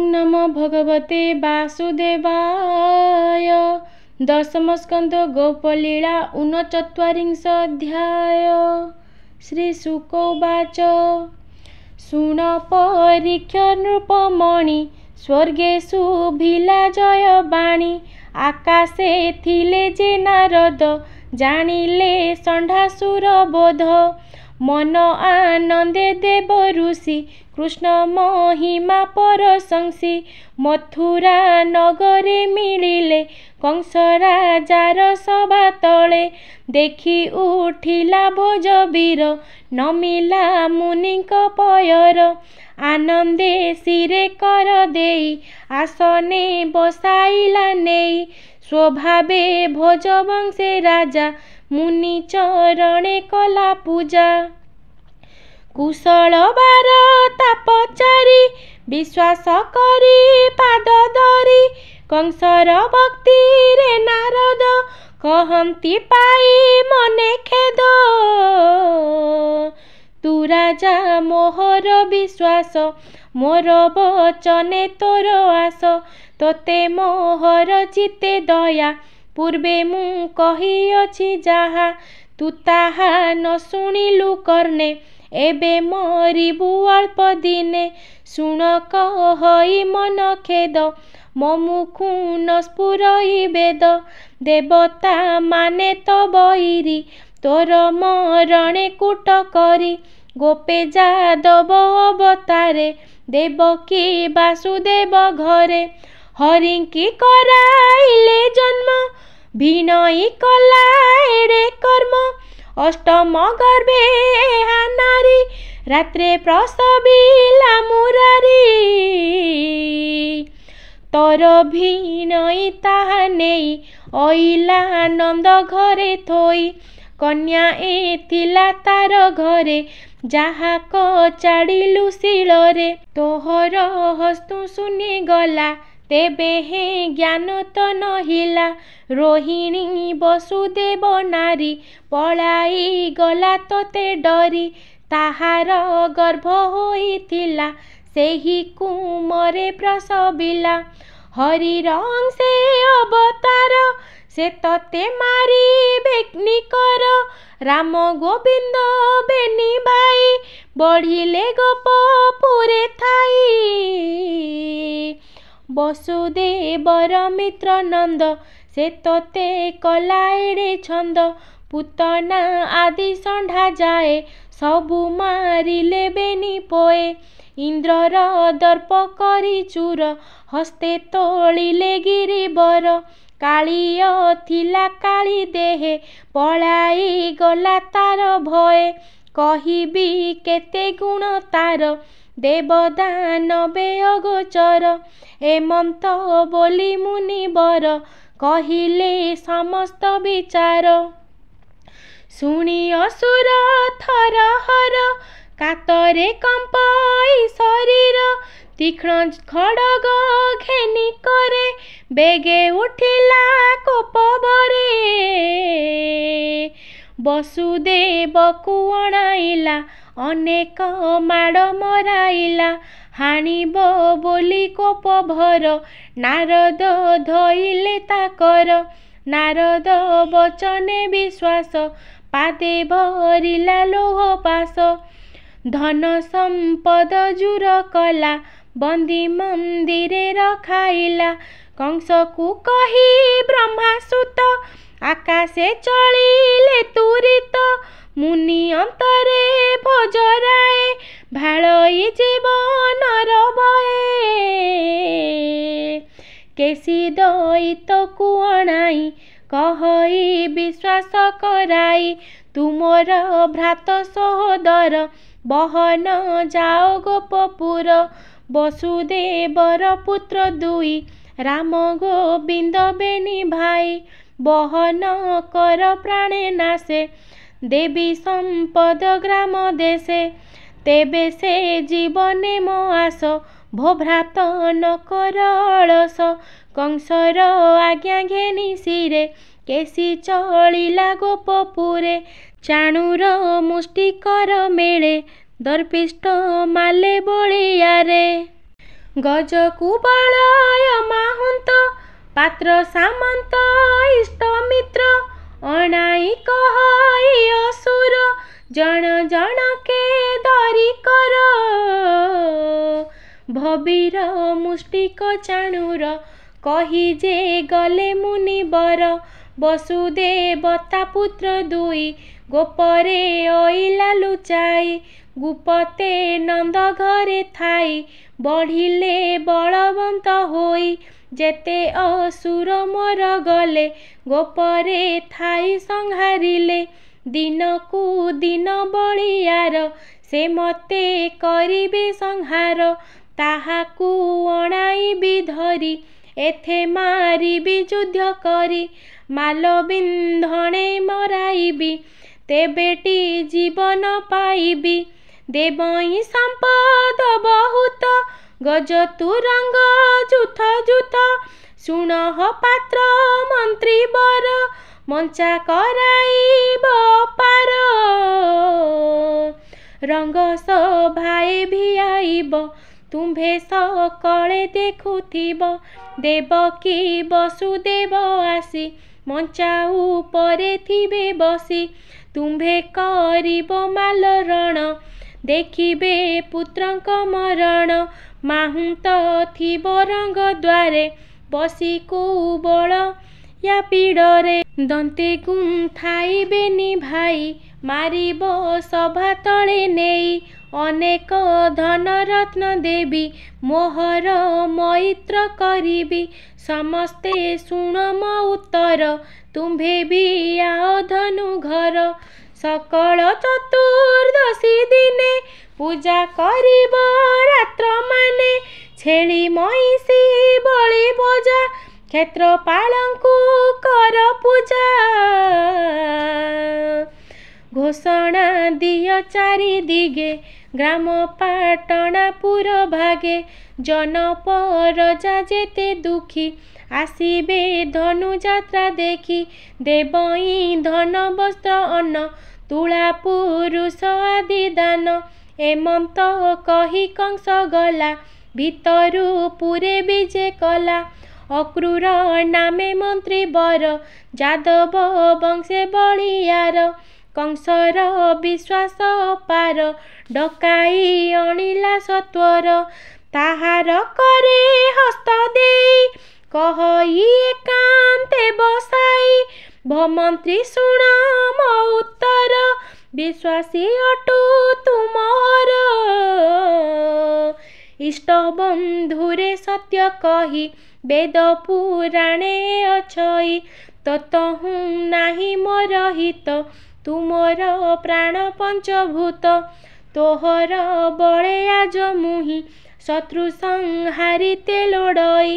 नमो भगवते वासुदेवाय। दशमस्कन्ध गोपलीला 39 अध्याय। श्रीशुक उवाच शुण परीक्ष नृपमणि स्वर्गे शुभिला जय बाणी। आकाशे थिले जे नारद जानिले षण्ढासुर बोध। मन आनंदे देव ऋषि कृष्ण महिमा परशंसी। मथुरा नगरे मिलिले कंस राजार सभा तले। देखि उठिला भोजवीर नमिला मुनिक पयर। आनंदे सिरे कर देई आसने बसाइला नेई। स्वभावे भोजवंशे राजा मुनि चरणे कला पूजा। कुशल बार तापचारी विश्वास करी पाद धरी। कंसर भक्ति रे नारद कहंती पाई मने खेद। तू राजा मोहर विश्वास मोर बचने तोर आस। तोते मोहर चिते दया पूर्वे मु कहिअछि जाहा। तू ताहा न शुणिलु कर्णे एबे मरिबु अल्प दिने। शुण कहई मन खेद मो मुखु न स्फुरई वेद। देवता माने तो बहिरी तोर मरणे कूट करी। गोपे जादव अवतारे देवकी वासुदेव घरे। हरिंकी कराइले जन्म भिनई कला एड़े कर्म। अष्टम गर्भे नारी रात्रे प्रसविला मुरारी। तोर भिनई ताहा नेई अइला नंद घरे थोई। कन्या ए थिला तार घरे जाहा कचाड़िलु शिଳରେ। तोहर हस्तु सुनी गला तेबे हे ज्ञान तो नहिला। रोहिणी वसुदेव नारी पलाई गला तोते डरी। ताहार गर्भ होइथिला सेही कुमरे प्रसविला। हरिर अंशे अवतार से तोते मारी बेग्नि कर। राम गोविंद बेनी भाई बढ़िले गोपपुरे थाई। वसुदेवर मित्र नंद से तोते कला एड़े छंद। पुतना आदि षण्ढा जाए सबु मारिले बेनी पोए। इंद्रर दर्प करी चूर हस्ते तोलिले गिरिवर। कालिय थिला काली देहे पलाई गला तार भये। कहिबी केते गुण तार देवदानवे अगोचर। एमंत बोली मुनिवर कहिले समस्त विचार। शुणी असुर थर हर कातरे कंपई शरीर। तीक्ष्ण खड़ग घेनी करे बेगे उठिला कोपबरे। वसुदेव को अणाइला अनेक माड़ मराइला। हाणिब बोली कोप भर नारद धइले ताकर। नारद वचने विश्वास पादे भरिला लोह पास। धन संपद जुर कला बंदी मंदिरे रखाइला। कंस को कही ब्रह्मासुत आकाशे चलिले तुरित। मुनि अंतरे भोजराए भालई जीवनर भये। केसी दईत को अणाई कहई विश्वास कराई। तुमर भ्रात सहोदर बहन जाओ गोपपुर। वसुदेवर पुत्र दुई राम गोविंद बेनी भाई। बहन कर प्राणे नासे देवी संपद ग्राम देशे। तेबे से जीवने मो आस भो भ्रात न कर अलस। कंसर आज्ञा घेनी शिरे केसी चलिला गोपपुरे। चाणूर मुष्टिकर मेले दर्पिष्ट माले बलियारे। ଗଜକୁ ବଳୟ ମାହୁନ୍ତ ପାତ୍ର ସାମନ୍ତ ଇଷ୍ଟମିତ୍ର ଅଣାଇ କହଇ ଅସୁର ଜଣ ଜଣକେ ଧରି କର ଭବୀର ମୁଷ୍ଟିକ ଚାଣୁର କହି ଯେ ଗଲେ ମୁନିବର ବସୁଦେବତା ପୁତ୍ର ଦୁଇ ଗୋପରେ ଅଇଲା ଲୁଚାଇ ଗୁପତେ ନନ୍ଦ ଘରେ ଥାଇ ବଢ଼ିଲେ ବଳବନ୍ତ ହୋଇ ଯେତେ ଅସୁର ମୋର ଗଲେ ଗୋପରେ ଥାଇ ସଂହାରିଲେ ଦିନକୁ ଦିନ ବଳିୟାର ସେ ମତେ କରିବେ ସଂହାର ତାହାକୁ ଅଣାଇବି ଧରି ଏଥେ ମାରିବି ଯୁଦ୍ଧ କରି ମାଲ ବିନ୍ଧଣେ ମରାଇବି ତେବେଟି ଜୀବନ ପାଇବି ଦେବଇଁ ସମ୍ପଦ ବହୁତ ଗଜ ତୁରଙ୍ଗ ଯୁଥ ଯୁଥ ଶୁଣଃ ପାତ୍ର ମନ୍ତ୍ରୀ ବର ମଞ୍ଚା କରାଇବ ପାର ରଙ୍ଗ ସଭାଏ ଭିଆଇବ ତୁମ୍ଭେ ସକଳେ ଦେଖୁଥିବ ଦେବକୀ ବସୁଦେବ ଆସି ମଞ୍ଚା ଉପରେ ଥିବେ ବସି ତୁମ୍ଭେ କରିବ ମାଲରଣ ଦେଖିବେ ପୁତ୍ରଙ୍କ ମରଣ ମାହୁନ୍ତ ଥିବ ରଙ୍ଗ ଦ୍ୱାରେ ବସି କୋଉ ବଳ ୟା ପିଡ଼ରେ ଦନ୍ତେ ଗୁନ୍ଥାଇବେନି ଭାଇ ମାରିବ ସଭା ତଳେ ନେଇ ଅନେକ ଧନରତ୍ନ ଦେବି ମୋହର ମୈତ୍ର କରିବି ସମସ୍ତେ ଶୁଣ ମୋ ଉତ୍ତର ତୁମ୍ଭେ ବି ଆଅ ଧନୁ ଘର ସକଳ ଚତୁର୍ଦ୍ଦଶୀ ଦିନେ ପୂଜା କରିବ ରାତ୍ର ମାନେ ଛେଳି ମଇଁଷି ବଳି ଭଜା କ୍ଷେତ୍ରପାଳଙ୍କୁ କର ପୂଜା ଘୋଷଣା ଦିଅ ଚାରି ଦିଗେ ଗ୍ରାମ ପାଟଣାପୁର ଭାଗେ ଜନପ ରଜା ଯେତେ ଦୁଃଖୀ ଆସିବେ ଧନୁଯାତ୍ରା ଦେଖି ଦେବଇଁ ଧନ ବସ୍ତ୍ର ଅନ୍ନ ତୁଳା ପୁରୁଷ ଆଦି ଦାନ ଏମନ୍ତ କହି କଂସ ଗଲା ଭିତରୁ ପୁରେ ବିଜେ କଲା ଅକ୍ରୂର ନାମେ ମନ୍ତ୍ରୀ ବର ଯାଦବ ବଂଶେ ବଳିୟାର କଂସର ବିଶ୍ୱାସ ପାର ଡକାଇ ଅଣିଲା ସତ୍ୱର ତାହାର କରେ ହସ୍ତ ଦେଇ କହଇ ଏକାନ୍ତେ ବସାଇ ଭମନ୍ତ୍ରୀ ଶୁଣ ମୋ ଉତ୍ତର ବିଶ୍ୱାସୀ ଅଟୁ ତୁମର ଇଷ୍ଟ ବନ୍ଧୁରେ ସତ୍ୟ କହି ବେଦ ପୁରାଣେ ଅଛଇ ତତହୁଁ ନାହିଁ ମୋର ହିତ ତୁମର ପ୍ରାଣ ପଞ୍ଚଭୂତ ତୋହର ବଳେ ଆଜ ମୁହିଁ ଶତ୍ରୁ ସଂହାରିତେ ଲୋଡ଼ଇ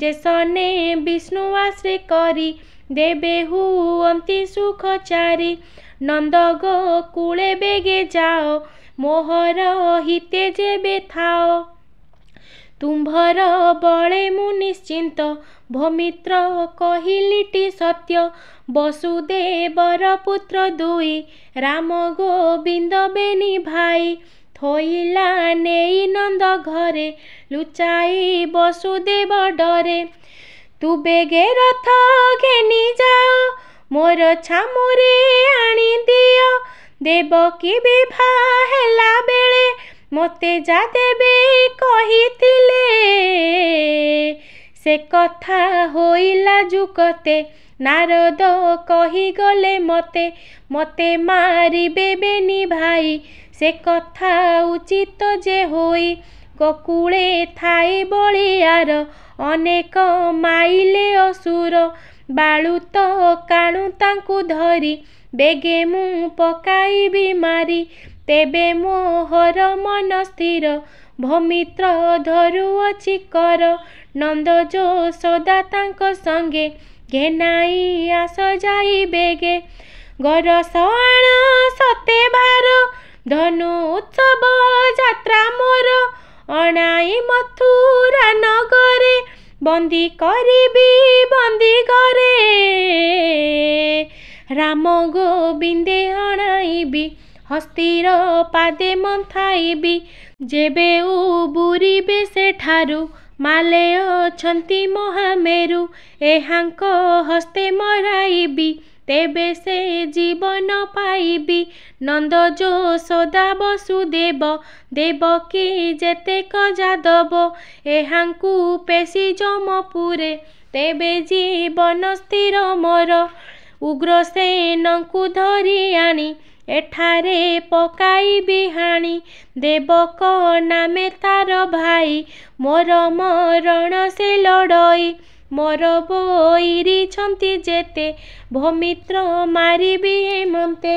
ଯେସନେ ବିଷ୍ଣୁ ଆଶ୍ରେ କରି ଦେବେ ହୁଅନ୍ତି ସୁଖ ଚାରି ନନ୍ଦ ଗୋକୁଳେ ବେଗେ ଯାଅ ମୋହର ହିତେ ଯେବେ ଥାଅ ତୁମ୍ଭର ବଳେ ମୁଁ ନିଶ୍ଚିନ୍ତ ଭମିତ୍ର କହିଲିଟି ସତ୍ୟ ବସୁଦେବର ପୁତ୍ର ଦୁଇ ରାମ ଗୋବିନ୍ଦ ବେନି ଭାଇ ଥୋଇଲା ନେଇ ନନ୍ଦ ଘରେ ଲୁଚାଇ ବସୁଦେବ ଡରେ ତୁ ବେଗେ ରଥ ଘେନି ଯାଅ ମୋର ଛାମୁରେ ଆଣି ଦିଅ ଦେବକୀ ବିଭା ହେଲା ବେଳେ ମୋତେ ଯା ଦେବେ କହିଥିଲେ ସେ କଥା ହୋଇଲା ଯୁକତେ ନାରଦ କହିଗଲେ ମୋତେ ମାରିବେ ବେନି ଭାଇ ସେ କଥା ଉଚିତ ଯେ ହୋଇ ଗୋକୁଳେ ଥାଇ ବଳିୟାର ଅନେକ ମାଇଲେ ଅସୁର ବାଳୁତ କାଣୁ ତାଙ୍କୁ ଧରି ବେଗେ ମୁଁ ପକାଇବି ମାରି ତେବେ ମୋହର ମନ ସ୍ଥିର ଭମିତ୍ର ଧରୁଅଛି କର ନନ୍ଦ ଯଶୋଦା ତାଙ୍କ ସଙ୍ଗେ ଘେନାଇ ଆସ ଯାଇ ବେଗେ ଗରସ ଆଣ ସତେ ଭାର ଧନୁ ଉତ୍ସବ ଯାତ୍ରା ମୋର ଅଣାଇ ମଥୁରା ନଗରେ ବନ୍ଦୀ କରିବି ବନ୍ଦୀ ଘରେ ରାମ ଗୋବିନ୍ଦେ ଅଣାଇବି हस्तीर पादे मंथाइबी जेबे उबुरीबे सेठारु माले अछंती महामेरु एहांक हस्ते मराइबी तेबे से जीवन पाइबी नंद यशोदा वसुदेव देवकी जेतेक जादव एहांकु पेशी जमपुरे तेबे जीवन स्थिर मोर उग्रसेनंकु धरि आनी एठारे पकाइबी हाणी देवक नामे तार भाई मोर मरण से लड़ई मोर बोईरी छंती जेते भमित्र मारिबी हेमंते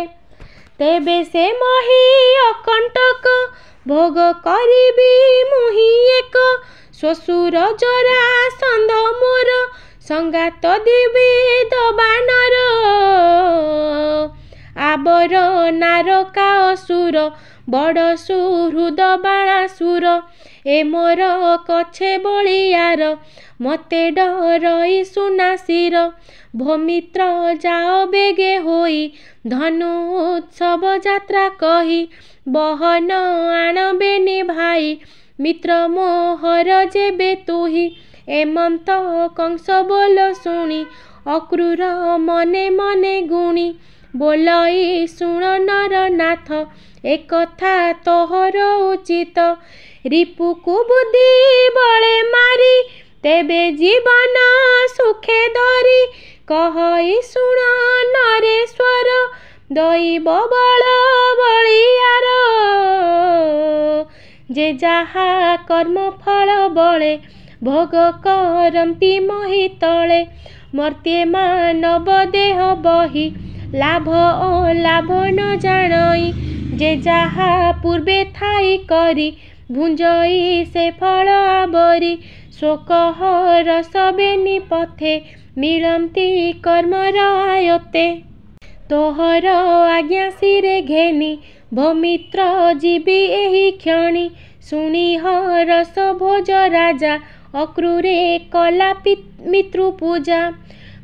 तेबे से मही अकंटक भोग करिबी मुही एक श्वशुर जरा संध मोर संगात दिबी दबानर आबर नारका असुर बड़ सुहृद बाणासुर ए मोर कछे बलियार मते डरई सुनासीर भमित्र जाओ बेगे होई धनु उत्सव यात्रा कही बहन आणबेनी भाई मित्र मोहर जेबे तुही एमंत कंस बोल शुणी अक्रूर मने मने गुणी बोलई शुण नरनाथ एक कथा तोहर उचित रिपुकु बुद्धि बळे मारी तेबे जीवन सुखे धरी कहई शुण नरेश्वर दैव बल बलियार जे जहा कर्म फल बळे भोग करंती मही तले मर्त्ये मानव देह बही लाभ अलाभ न जानई जे जहा पूर्वे थाई करी भुंजई से फल आवरी शोक रस बेनी पथे मिलंती कर्मर आयते तोहर आज्ञा सिरे घेनी भमित्र जीवी एही क्षणी शुणी हरस भोज राजा अक्रूरे कला मित्रु पूजा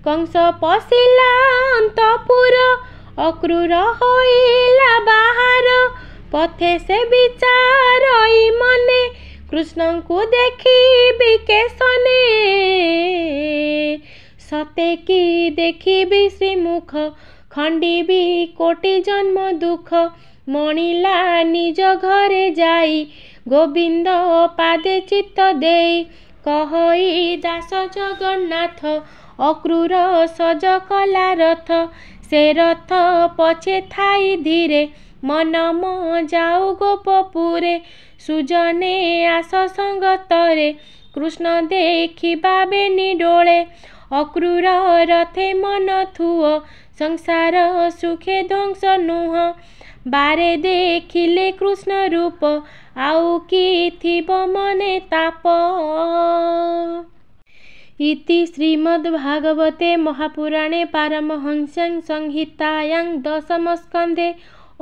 कंस पशिला अंतपुर अक्रूर होइला बाहर पथे से विचारई मने कृष्ण को देखी केसने सते की देखी श्रीमुख खंडीबी कोटि जन्म दुख मणिला निज घरे जाई गोविंद पादे चित्त देई कहई दास जगन्नाथ अक्रूर सज कला रथ से रथ पछे थाई धीरे मन म जाऊ गोपपुरे सुजने आस संगतरे कृष्ण देखिबा बेनी डोळे अक्रूर रथे मन थुओ संसार सुखे ध्वंस नुह बारे देखिले कृष्ण रूप आउ कि थिबो मने ताप। इति श्रीमद्भागवते महापुराणे पारमहंस्यां संहितायां दशमस्कन्धे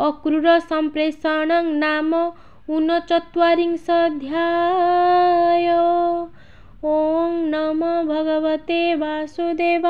अक्रूर सम्प्रेषणं नाम ऊनचत्वारिंशोऽध्याय। ओं नमो भगवते वासुदेवाय।